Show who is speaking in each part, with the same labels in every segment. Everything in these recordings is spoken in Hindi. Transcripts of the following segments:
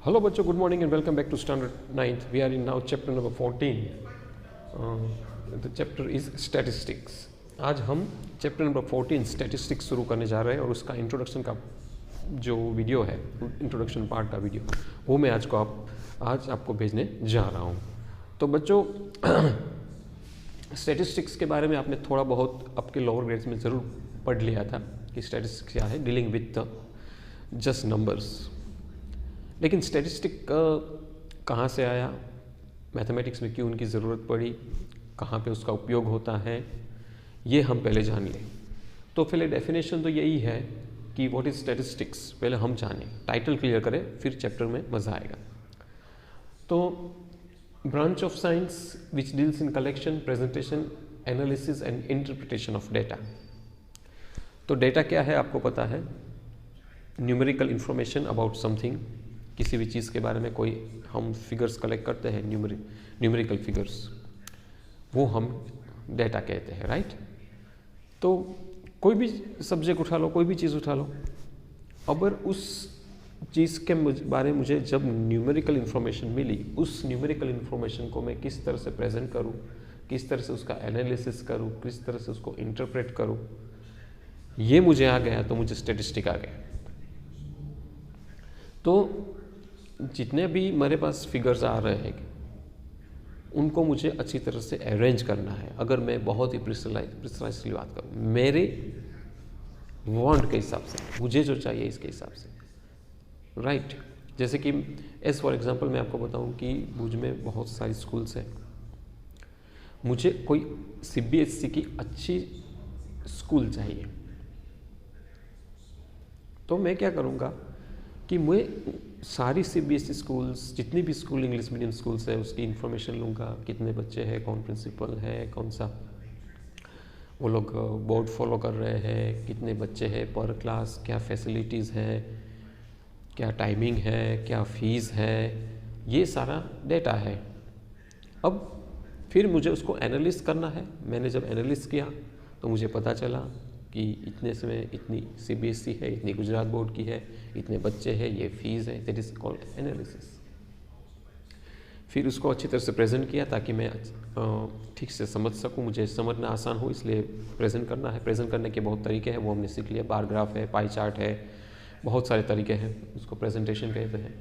Speaker 1: Hello बच्चों, good morning and welcome back to standard ninth. We are in now chapter number 14. The chapter is statistics. आज हम चैप्टर नंबर 14 स्टैटिस्टिक्स शुरू करने जा रहे हैं और उसका इंट्रोडक्शन का जो वीडियो है, इंट्रोडक्शन पार्ट का वीडियो, वो मैं आज आपको भेजने जा रहा हूँ. तो बच्चों स्टैटिस्टिक्स के बारे में आपने थोड़ा बहुत आपके लोअर ग्रेड्स में ज़रूर पढ़ लिया था कि स्टैटिस्टिक्स क्या है, dealing with the just numbers. लेकिन स्टैटिस्टिक कहाँ से आया, मैथमेटिक्स में क्यों उनकी ज़रूरत पड़ी, कहाँ पे उसका उपयोग होता है, ये हम पहले जान लें. तो पहले डेफिनेशन तो यही है कि व्हाट इज़ स्टैटिस्टिक्स, पहले हम जानें, टाइटल क्लियर करें, फिर चैप्टर में मज़ा आएगा. तो branch of science which deals in collection, presentation, analysis and interpretation of data. तो डेटा क्या है आपको पता है, न्यूमेरिकल इंफॉर्मेशन अबाउट समथिंग, किसी भी चीज़ के बारे में कोई हम फिगर्स कलेक्ट करते हैं, न्यूमेरिकल फिगर्स, वो हम डेटा कहते हैं, राइट. तो कोई भी सब्जेक्ट उठा लो, कोई भी चीज़ उठा लो, अगर उस चीज़ के बारे में मुझे जब न्यूमेरिकल इन्फॉर्मेशन मिली, उस न्यूमेरिकल इन्फॉर्मेशन को मैं किस तरह से प्रेजेंट करूँ, किस तरह से उसका एनालिसिस करूँ, किस तरह से उसको इंटरप्रेट करूँ, ये मुझे आ गया तो मुझे स्टैटिस्टिक आ गया. तो जितने भी मेरे पास फिगर्स आ रहे हैं उनको मुझे अच्छी तरह से अरेंज करना है. अगर मैं बहुत ही प्रिसाइजली बात करूँ, मेरे वांट के हिसाब से, मुझे जो चाहिए इसके हिसाब से, राइट. जैसे कि एज फॉर एग्जांपल मैं आपको बताऊं कि भुज में बहुत सारी स्कूल्स हैं, मुझे कोई CBSE की अच्छी स्कूल चाहिए. तो मैं क्या करूँगा कि मैं सारी CBSE स्कूल्स, जितनी भी स्कूल इंग्लिश मीडियम स्कूल्स है, उसकी इन्फॉर्मेशन लूँगा, कितने बच्चे हैं, कौन प्रिंसिपल है, कौन सा वो लोग बोर्ड फॉलो कर रहे हैं, कितने बच्चे हैं पर क्लास, क्या फैसिलिटीज़ है, क्या टाइमिंग है, क्या फ़ीस है, ये सारा डेटा है. अब फिर मुझे उसको एनालिस करना है. मैंने जब एनालिस किया तो मुझे पता चला कि इतने में इतनी CBSE है, इतनी गुजरात बोर्ड की है, इतने बच्चे हैं, ये फीस है. That is called analysis. फिर उसको अच्छी तरह से प्रेजेंट किया ताकि मैं ठीक से समझ सकूं, मुझे समझना आसान हो, इसलिए प्रेजेंट करना है. प्रेजेंट करने के बहुत तरीके हैं, वो हमने सीख लिया. बार ग्राफ है, पाई चार्ट है, बहुत सारे तरीके हैं, उसको प्रेजेंटेशन कहते हैं.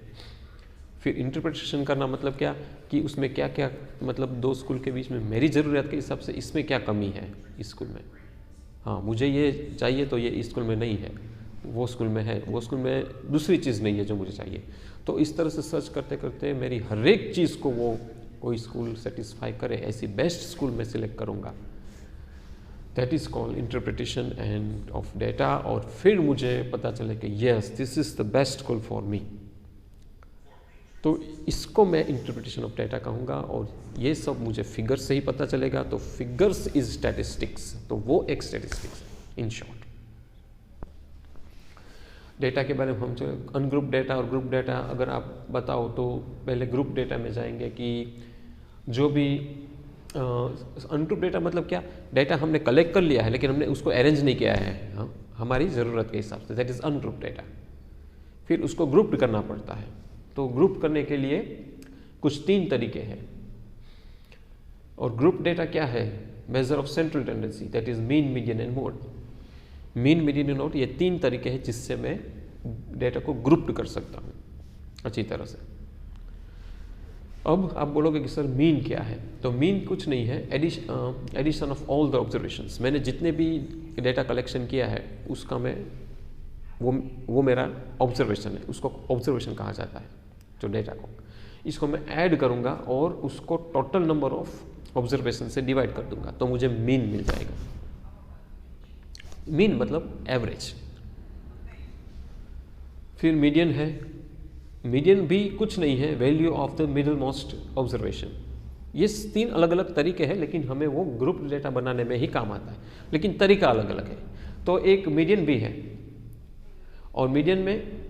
Speaker 1: फिर इंटरप्रिटेशन करना मतलब क्या कि उसमें क्या क्या, मतलब दो स्कूल के बीच में मेरी ज़रूरत के हिसाब से इसमें क्या कमी है इस स्कूल में. हाँ, मुझे ये चाहिए तो ये इस स्कूल में नहीं है, वो स्कूल में है, वो स्कूल में दूसरी चीज़ नहीं है जो मुझे चाहिए. तो इस तरह से सर्च करते करते मेरी हर एक चीज़ को वो कोई स्कूल सेटिस्फाई करे, ऐसी बेस्ट स्कूल में सिलेक्ट करूँगा. That is called interpretation end of data. और फिर मुझे पता चले कि yes, this is the best school for me. तो इसको मैं इंटरप्रिटेशन ऑफ डेटा कहूँगा. और ये सब मुझे फिगर्स से ही पता चलेगा. तो फिगर्स इज स्टैटिस्टिक्स. तो वो एक स्टैटिस्टिक्स है इन शॉर्ट. डेटा के बारे में हम जो अनग्रुप डेटा और ग्रुप डेटा अगर आप बताओ, तो पहले ग्रुप डेटा में जाएंगे कि जो भी अनग्रुप डेटा मतलब क्या, डेटा हमने कलेक्ट कर लिया है लेकिन हमने उसको अरेंज नहीं किया है हमारी ज़रूरत के हिसाब से, दैट इज़ अनग्रुप डेटा. फिर उसको ग्रुप करना पड़ता है. तो ग्रुप करने के लिए कुछ 3 तरीके हैं. और ग्रुप डेटा क्या है, measure of central tendency, that is mean, median and mode. Mean, median and mode, ये 3 तरीके हैं जिससे मैं डेटा को ग्रुप कर सकता हूँ अच्छी तरह से. अब आप बोलोगे कि सर मीन क्या है, तो मीन कुछ नहीं है, addition of all the observations. मैंने जितने भी डेटा कलेक्शन किया है उसका मैं वो मेरा ऑब्जर्वेशन है, उसको ऑब्जर्वेशन कहा जाता है. जो डेटा को, इसको मैं ऐड करूंगा और उसको टोटल नंबर ऑफ ऑब्जर्वेशन से डिवाइड कर दूंगा, तो मुझे मीन मिल जाएगा. मीन मतलब एवरेज. फिर मीडियन है. मीडियन भी कुछ नहीं है, value of the middle most observation. ये 3 अलग अलग तरीके हैं, लेकिन हमें वो ग्रुप डेटा बनाने में ही काम आता है, लेकिन तरीका अलग अलग है. तो एक मीडियन भी है, और मीडियन में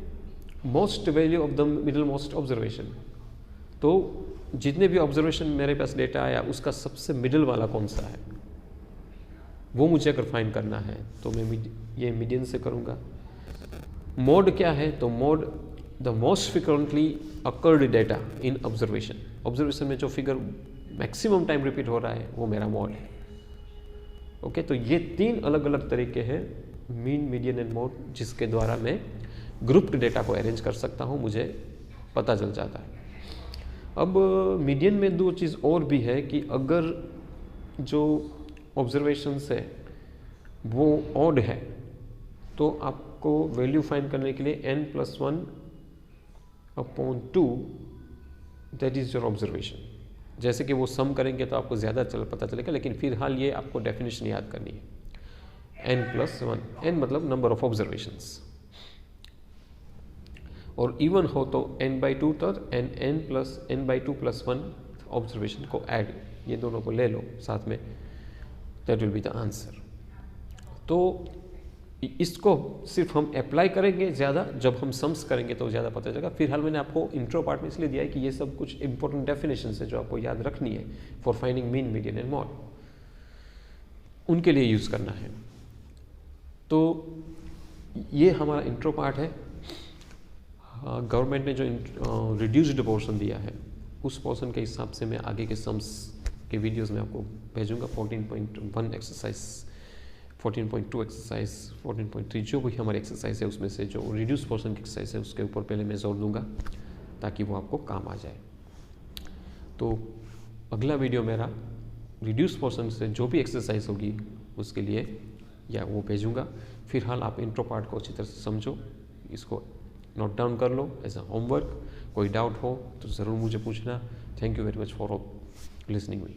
Speaker 1: most value of the middle most observation. तो जितने भी ऑब्जर्वेशन मेरे पास डेटा आया उसका सबसे मिडिल वाला कौन सा है, वो मुझे अगर फाइंड करना है तो मैं ये मीडियन से करूँगा. मोड क्या है, तो mode the most frequently occurred data in observation, observation में जो फिगर मैक्सिमम टाइम रिपीट हो रहा है वो मेरा मॉड है। ओके, तो ये 3 अलग अलग तरीके हैं मीन, मीडियन एंड मोड, जिसके द्वारा मैं ग्रुप्ड डेटा को अरेंज कर सकता हूँ, मुझे पता चल जाता है। अब मीडियन में 2 चीज़ और भी है कि अगर जो ऑब्जर्वेशंस है वो ऑड है तो आपको वैल्यू फाइंड करने के लिए n+1/2 that is your observation. जैसे कि वो सम करेंगे तो आपको ज़्यादा पता चलेगा, लेकिन फिलहाल ये आपको डेफिनेशन याद करनी है। n+1, n मतलब नंबर ऑफ ऑब्जर्वेशंस, और इवन हो तो n/2 तक n+n/2+1 ऑब्जर्वेशन को ऐड, ये दोनों को ले लो साथ में, that will be the answer. तो इसको सिर्फ हम अप्लाई करेंगे ज़्यादा, जब हम सम्स करेंगे तो ज़्यादा पता चलेगा। फिलहाल मैंने आपको इंट्रो पार्ट में इसलिए दिया है कि ये सब कुछ इंपॉर्टेंट डेफिनेशन है जो आपको याद रखनी है for finding mean, median and mod, उनके लिए यूज़ करना है। तो ये हमारा इंट्रो पार्ट है। गवर्नमेंट ने जो रिड्यूस्ड पोर्शन दिया है उस पोर्शन के हिसाब से मैं आगे के सम्स के वीडियोस में आपको भेजूंगा। 14.1 एक्सरसाइज, 14.2 एक्सरसाइज, 14.3 जो भी हमारी एक्सरसाइज है उसमें से जो रिड्यूस पोर्शन की एक्सरसाइज है उसके ऊपर पहले मैं जोर दूंगा ताकि वो आपको काम आ जाए। तो अगला वीडियो मेरा रिड्यूस पोर्शन से जो भी एक्सरसाइज होगी उसके लिए या वो भेजूंगा। फिलहाल आप इंट्रो पार्ट को अच्छी तरह से समझो, इसको नोट डाउन कर लो एज अ होमवर्क। कोई डाउट हो तो ज़रूर मुझे पूछना। Thank you very much for listening me.